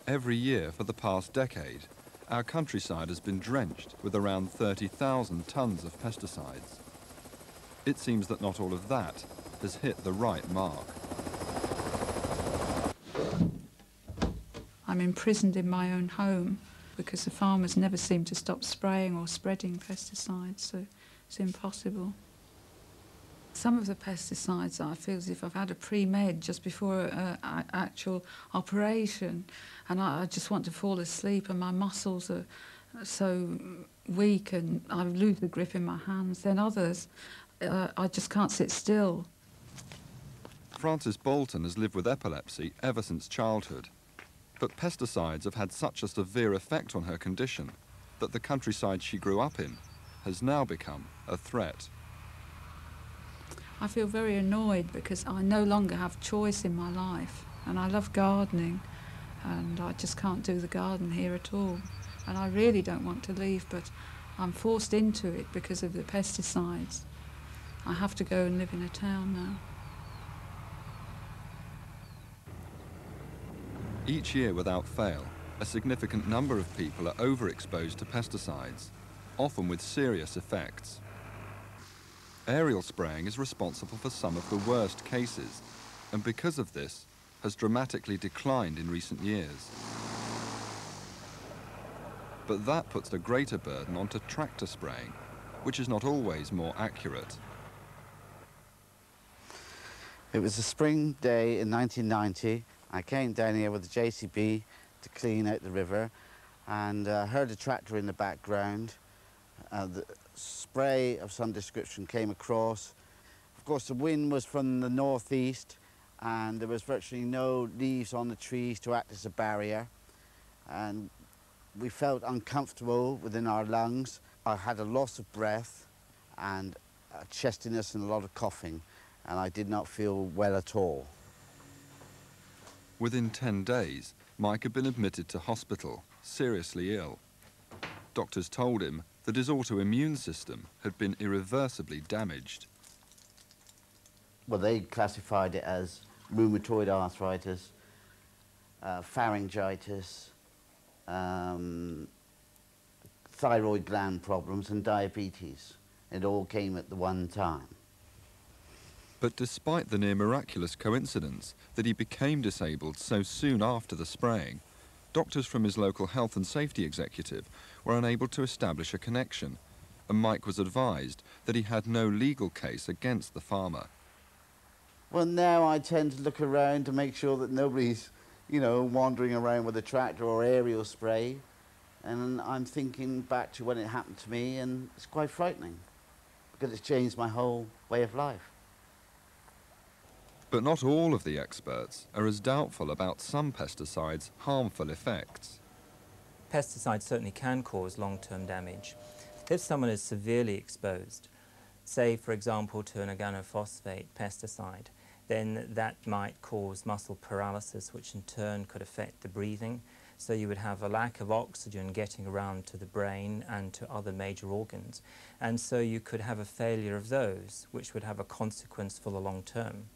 Every year for the past decade, our countryside has been drenched with around 30,000 tonnes of pesticides. It seems that not all of that has hit the right mark. I'm imprisoned in my own home because the farmers never seem to stop spraying or spreading pesticides, so it's impossible. Some of the pesticides I feel as if I've had a pre-med just before an actual operation, and I just want to fall asleep and my muscles are so weak and I lose the grip in my hands. Then others, I just can't sit still. Frances Bolton has lived with epilepsy ever since childhood, but pesticides have had such a severe effect on her condition that the countryside she grew up in has now become a threat. I feel very annoyed because I no longer have choice in my life, and I love gardening, and I just can't do the garden here at all. And I really don't want to leave, but I'm forced into it because of the pesticides. I have to go and live in a town now. Each year, without fail, a significant number of people are overexposed to pesticides, often with serious effects. Aerial spraying is responsible for some of the worst cases, and because of this, has dramatically declined in recent years. But that puts a greater burden onto tractor spraying, which is not always more accurate. It was a spring day in 1990. I came down here with the JCB to clean out the river and heard a tractor in the background. The spray of some description came across. Of course, the wind was from the northeast and there was virtually no leaves on the trees to act as a barrier. And we felt uncomfortable within our lungs. I had a loss of breath and a chestiness and a lot of coughing, and I did not feel well at all. Within 10 days, Mike had been admitted to hospital, seriously ill. Doctors told him that his autoimmune system had been irreversibly damaged. Well, they classified it as rheumatoid arthritis, pharyngitis, thyroid gland problems and diabetes. It all came at the one time. But despite the near miraculous coincidence that he became disabled so soon after the spraying, doctors from his local health and safety executive were unable to establish a connection, and Mike was advised that he had no legal case against the farmer. Well, now I tend to look around to make sure that nobody's, you know, wandering around with a tractor or aerial spray, and I'm thinking back to when it happened to me, and it's quite frightening because it's changed my whole way of life. But not all of the experts are as doubtful about some pesticides' harmful effects. Pesticides certainly can cause long-term damage. If someone is severely exposed, say for example to an organophosphate pesticide, then that might cause muscle paralysis, which in turn could affect the breathing. So you would have a lack of oxygen getting around to the brain and to other major organs. And so you could have a failure of those, which would have a consequence for the long term.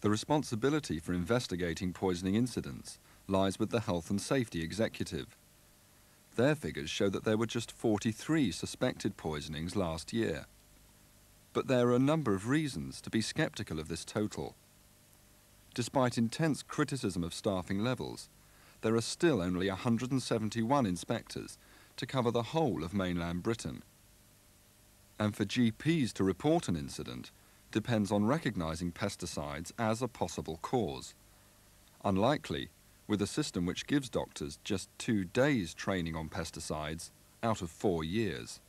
The responsibility for investigating poisoning incidents lies with the Health and Safety Executive. Their figures show that there were just 43 suspected poisonings last year. But there are a number of reasons to be sceptical of this total. Despite intense criticism of staffing levels, there are still only 171 inspectors to cover the whole of mainland Britain. And for GPs to report an incident depends on recognising pesticides as a possible cause. Unlikely with a system which gives doctors just 2 days training on pesticides out of 4 years.